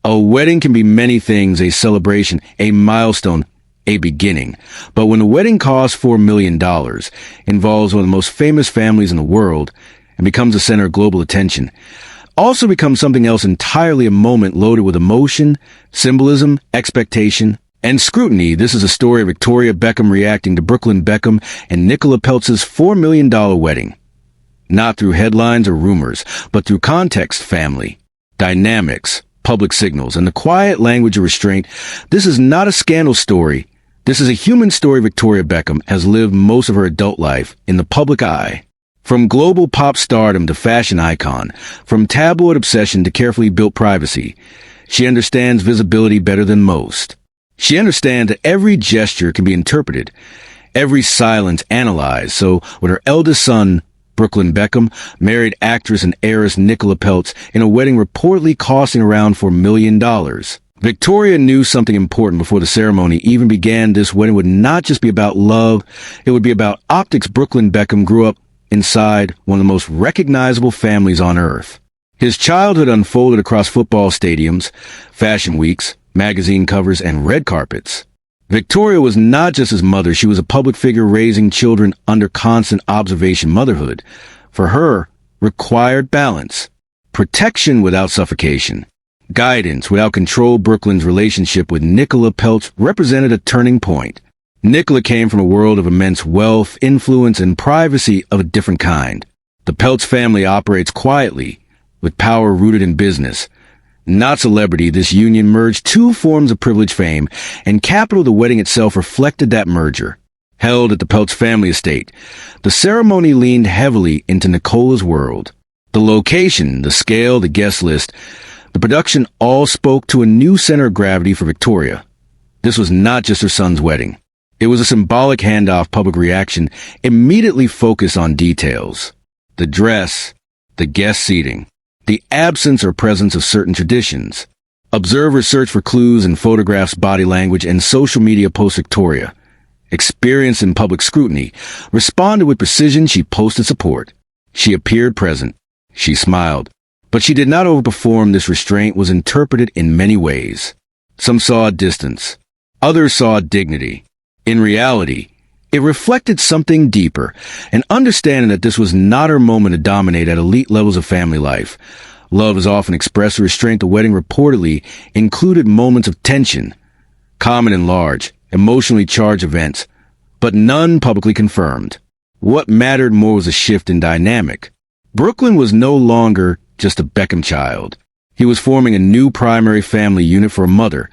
A wedding can be many things: a celebration, a milestone, a beginning. But when a wedding costs $4 million, involves one of the most famous families in the world, and becomes the center of global attention, also becomes something else entirely: a moment loaded with emotion, symbolism, expectation, and scrutiny. This is a story of Victoria Beckham reacting to Brooklyn Beckham and Nicola Peltz's $4 million wedding. Not through headlines or rumors, but through context, family, dynamics, public signals, and the quiet language of restraint. This is not a scandal story. This is a human story. Victoria Beckham has lived most of her adult life in the public eye. From global pop stardom to fashion icon, from tabloid obsession to carefully built privacy, she understands visibility better than most. She understands that every gesture can be interpreted, every silence analyzed. So when her eldest son, Brooklyn Beckham, married actress and heiress Nicola Peltz in a wedding reportedly costing around $4 million, Victoria knew something important before the ceremony even began. This wedding would not just be about love, it would be about optics. Brooklyn Beckham grew up inside one of the most recognizable families on earth. His childhood unfolded across football stadiums, fashion weeks, magazine covers, and red carpets. Victoria was not just his mother, she was a public figure raising children under constant observation. Motherhood, for her, required balance, protection without suffocation, guidance without control. Brooklyn's relationship with Nicola Peltz represented a turning point. Nicola came from a world of immense wealth, influence, and privacy of a different kind. The Peltz family operates quietly, with power rooted in business, not celebrity. This union merged two forms of privilege, fame, and capital. The wedding itself reflected that merger. Held at the Peltz family estate, the ceremony leaned heavily into Nicola's world. The location, the scale, the guest list, the production all spoke to a new center of gravity for Victoria. This was not just her son's wedding. It was a symbolic handoff. Public reaction immediately focused on details: the dress, the guest seating, the absence or presence of certain traditions. Observers searched for clues in photographs, body language, and social media posts. Victoria, experienced in public scrutiny, responded with precision. She posted support. She appeared present. She smiled. But she did not overperform. This restraint was interpreted in many ways. Some saw distance. Others saw dignity. In reality, it reflected something deeper, an understanding that this was not her moment to dominate at elite levels of family life. Love is often expressed through restraint. The wedding reportedly included moments of tension, common in large, emotionally charged events, but none publicly confirmed. What mattered more was a shift in dynamic. Brooklyn was no longer just a Beckham child. He was forming a new primary family unit for a mother,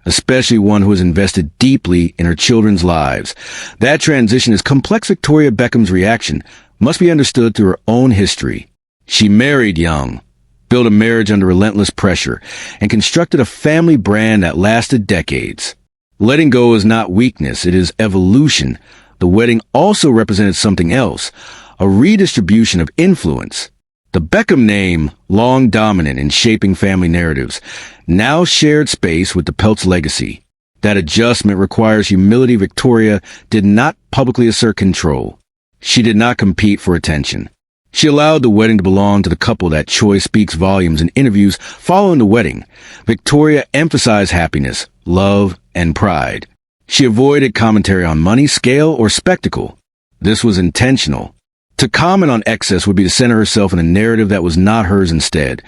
especially one who has invested deeply in her children's lives. That transition is complex. Victoria Beckham's reaction must be understood through her own history. She married young, built a marriage under relentless pressure, and constructed a family brand that lasted decades. Letting go is not weakness, it is evolution. The wedding also represented something else, a redistribution of influence. The Beckham name, long dominant in shaping family narratives, now shared space with the Peltz legacy. That adjustment requires humility. Victoria did not publicly assert control. She did not compete for attention. She allowed the wedding to belong to the couple. That choice speaks volumes. In interviews following the wedding, Victoria emphasized happiness, love, and pride. She avoided commentary on money, scale, or spectacle. This was intentional. To comment on excess would be to center herself in a narrative that was not hers. Instead,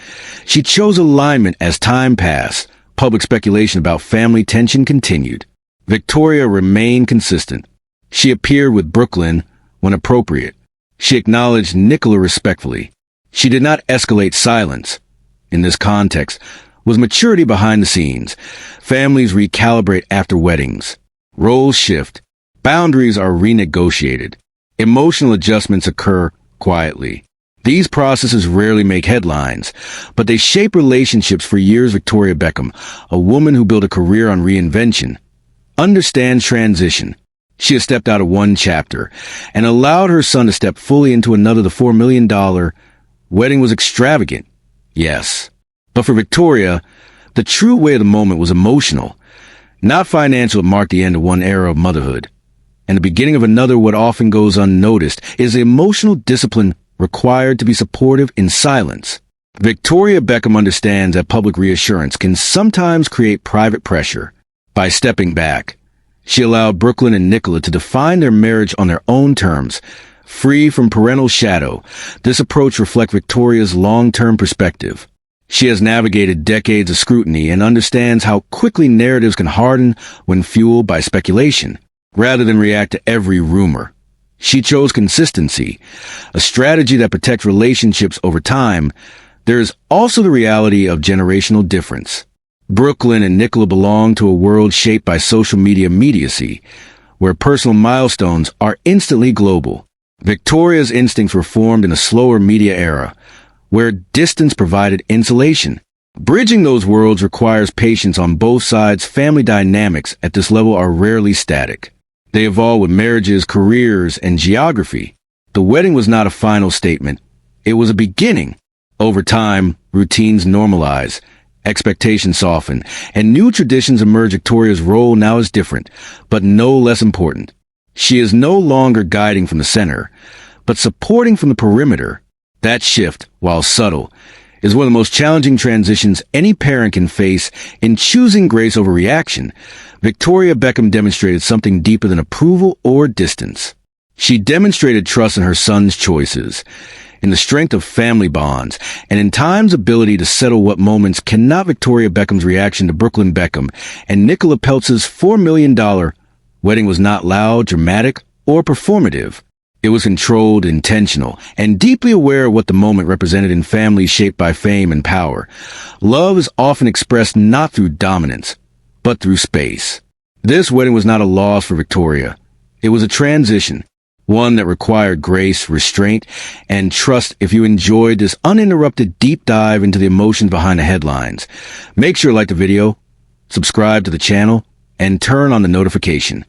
she chose alignment. As time passed, public speculation about family tension continued. Victoria remained consistent. She appeared with Brooklyn when appropriate. She acknowledged Nicola respectfully. She did not escalate. Silence, in this context, was maturity behind the scenes. Families recalibrate after weddings. Roles shift. Boundaries are renegotiated. Emotional adjustments occur quietly. These processes rarely make headlines, but they shape relationships for years. Victoria Beckham, a woman who built a career on reinvention, understands transition. She has stepped out of one chapter and allowed her son to step fully into another. The $4 million wedding was extravagant, yes. But for Victoria, the true weight of the moment was emotional, not financial. It marked the end of one era of motherhood and the beginning of another. What often goes unnoticed is the emotional discipline required to be supportive in silence. Victoria Beckham understands that public reassurance can sometimes create private pressure. By stepping back, she allowed Brooklyn and Nicola to define their marriage on their own terms, free from parental shadow. This approach reflects Victoria's long-term perspective. She has navigated decades of scrutiny and understands how quickly narratives can harden when fueled by speculation, rather than react to every rumor. She chose consistency, a strategy that protects relationships over time. There is also the reality of generational difference. Brooklyn and Nicola belong to a world shaped by social media immediacy, where personal milestones are instantly global. Victoria's instincts were formed in a slower media era, where distance provided insulation. Bridging those worlds requires patience on both sides. Family dynamics at this level are rarely static. They evolve with marriages, careers, and geography. The wedding was not a final statement. It was a beginning. Over time, routines normalize, expectations soften, and new traditions emerge. Victoria's role now is different, but no less important. She is no longer guiding from the center, but supporting from the perimeter. That shift, while subtle, is one of the most challenging transitions any parent can face. In choosing grace over reaction, Victoria Beckham demonstrated something deeper than approval or distance. She demonstrated trust in her son's choices, in the strength of family bonds, and in time's ability to settle what moments cannot. Victoria Beckham's reaction to Brooklyn Beckham and Nicola Peltz's $4 million wedding was not loud, dramatic, or performative. It was controlled, intentional, and deeply aware of what the moment represented in families shaped by fame and power. Love is often expressed not through dominance, but through space. This wedding was not a loss for Victoria. It was a transition, one that required grace, restraint, and trust. If you enjoyed this uninterrupted deep dive into the emotions behind the headlines, make sure to like the video, subscribe to the channel, and turn on the notification.